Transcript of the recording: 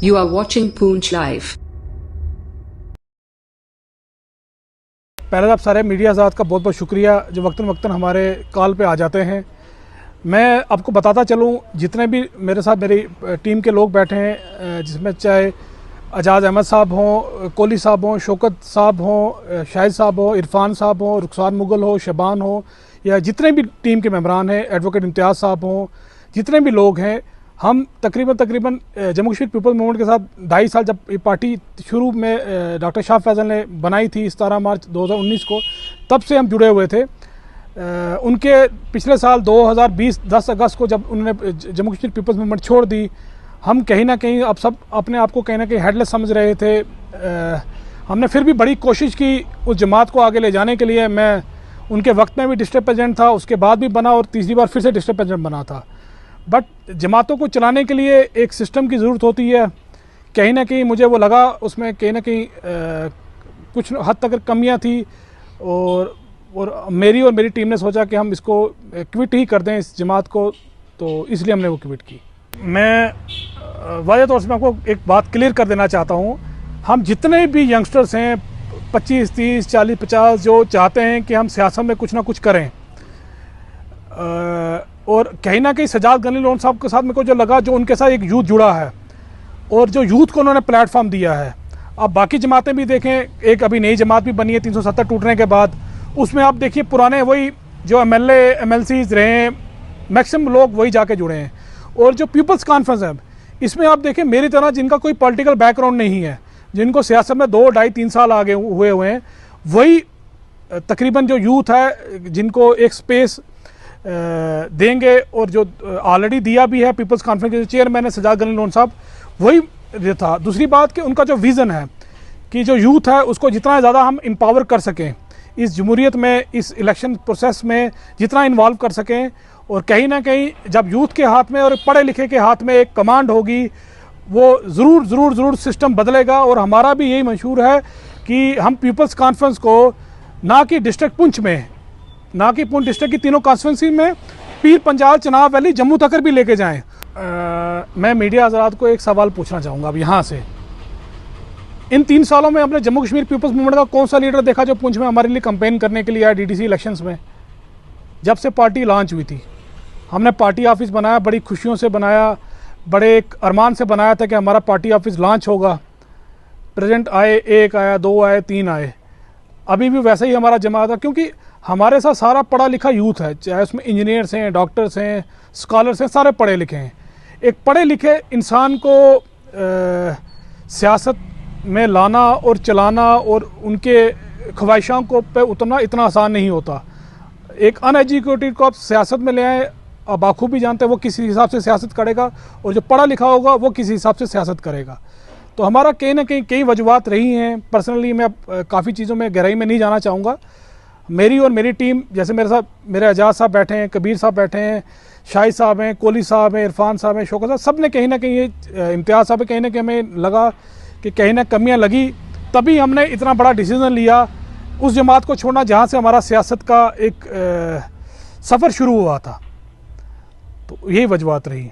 You are watching Poonch Live. पहले तो आप सारे मीडिया हज़रात का बहुत बहुत शुक्रिया जो वक्तन वक्तन हमारे कॉल पे आ जाते हैं। मैं आपको बताता चलूँ, जितने भी मेरे साथ मेरी टीम के लोग बैठे हैं, जिसमें चाहे एजाज अहमद साहब हों, कोहली साहब हों, शौकत साहब हों, शाहिद साहब हों, इरफान साहब हों, रुखसार मुगल हो, शबान हो, या जितने भी टीम के मेंबरान हैं, एडवोकेट इम्तियाज़ साहब हों, जितने भी लोग हैं, हम तकरीबन जम्मू कश्मीर पीपल्स मूवमेंट के साथ 2.5 साल, जब ये पार्टी शुरू में डॉक्टर शाह फैज़ल ने बनाई थी 17 मार्च 2019 को, तब से हम जुड़े हुए थे। उनके पिछले साल 2020 10 अगस्त को जब उन्होंने जम्मू कश्मीर पीपल्स मूवमेंट छोड़ दी, हम कहीं ना कहीं अब सब अपने आप को कहीं ना कहीं हेडलेस समझ रहे थे। हमने फिर भी बड़ी कोशिश की उस जमात को आगे ले जाने के लिए। मैं उनके वक्त में भी डिस्ट्रिक्ट प्रेसिडेंट था, उसके बाद भी बना, और तीसरी बार फिर से डिस्ट्रिक्ट प्रेसिडेंट बना था। बट जमातों को चलाने के लिए एक सिस्टम की ज़रूरत होती है। कहीं ना कहीं मुझे वो लगा उसमें कहीं ना कहीं कुछ हद तक कमियां थी, और मेरी टीम ने सोचा कि हम इसको क्विट ही कर दें, इस जमात को, तो इसलिए हमने वो क्विट की। मैं वाज़ह तौर से मैं आपको एक बात क्लियर कर देना चाहता हूँ, हम जितने भी यंगस्टर्स हैं 25, 30, 40, 50 जो चाहते हैं कि हम सियासत में कुछ ना कुछ करें, और कहीं ना कहीं सजाद गनी लोन साहब के साथ मेरे को जो लगा, जो उनके साथ एक यूथ जुड़ा है और जो यूथ को उन्होंने प्लेटफॉर्म दिया है। अब बाकी जमातें भी देखें, एक अभी नई जमात भी बनी है 370 टूटने के बाद, उसमें आप देखिए पुराने वही जो MLA MLCs रहे हैं, मैक्सिमम लोग वही जाके जुड़े हैं। और जो पीपल्स कॉन्फ्रेंस है, इसमें आप देखें मेरी तरह जिनका कोई पॉलिटिकल बैकग्राउंड नहीं है, जिनको सियासत में 2, 2.5, 3 साल आगे हुए हैं, वही तकरीबन जो यूथ है जिनको एक स्पेस देंगे, और जो ऑलरेडी दिया भी है पीपल्स कॉन्फ्रेंस के चेयरमैन है सजाद गनी लोन साहब, वही था। दूसरी बात कि उनका जो विज़न है कि जो यूथ है उसको जितना ज़्यादा हम एम्पावर कर सकें इस जमहूरियत में, इस इलेक्शन प्रोसेस में जितना इन्वॉल्व कर सकें, और कहीं ना कहीं जब यूथ के हाथ में और पढ़े लिखे के हाथ में एक कमांड होगी, वो ज़रूर सिस्टम बदलेगा। और हमारा भी यही मंशूर है कि हम पीपल्स कॉन्फ्रेंस को ना कि डिस्ट्रिक्ट पुंछ में, ना कि पुंछ डिस्ट्रिक्ट की तीनों कॉन्स्टिट्यूंसी में, पीर पंजाल, चनाब वैली, जम्मू तक भी लेके जाएं। मैं मीडिया हज़रात को एक सवाल पूछना चाहूँगा अब यहाँ से, इन 3 सालों में अपने जम्मू कश्मीर पीपल्स मूवमेंट का कौन सा लीडर देखा जो पुंछ में हमारे लिए कैंपेन करने के लिए आया DDC इलेक्शंस में? जब से पार्टी लॉन्च हुई थी, हमने पार्टी ऑफिस बनाया, बड़ी खुशियों से बनाया, बड़े एक अरमान से बनाया था कि हमारा पार्टी ऑफिस लॉन्च होगा। प्रेसिडेंट आए, 1 आया, 2 आए, 3 आए। अभी भी वैसा ही हमारा जमात है, क्योंकि हमारे साथ सारा पढ़ा लिखा यूथ है, चाहे उसमें इंजीनियर्स हैं, डॉक्टर्स हैं, स्कॉलर्स हैं, सारे पढ़े लिखे हैं। एक पढ़े लिखे इंसान को सियासत में लाना और चलाना और उनके ख्वाहिशों को पे उतरना इतना आसान नहीं होता। एक अनएजुकेटेड को आप सियासत में ले आए, आप बाखूबी जानते हैं वो किसी हिसाब से सियासत करेगा, और जो पढ़ा लिखा होगा वो किसी हिसाब से सियासत करेगा। तो हमारा कहीं ना कहीं कई वजूहत रही हैं। पर्सनली मैं काफ़ी चीज़ों में गहराई में नहीं जाना चाहूँगा। मेरी और मेरी टीम, जैसे मेरे साथ मेरे एजाज साहब बैठे हैं, कबीर साहब बैठे हैं, शाहिद साहब हैं, कोहली साहब हैं, इरफान साहब हैं, शौकत साहब, सब ने कहीं ना कहीं, इम्तियाज़ साहब कहीं ना कहीं हमें लगा कि कहीं ना कमियां लगी, तभी हमने इतना बड़ा डिसीज़न लिया उस जमात को छोड़ना जहां से हमारा सियासत का एक सफ़र शुरू हुआ था। तो यही वजूहत रही।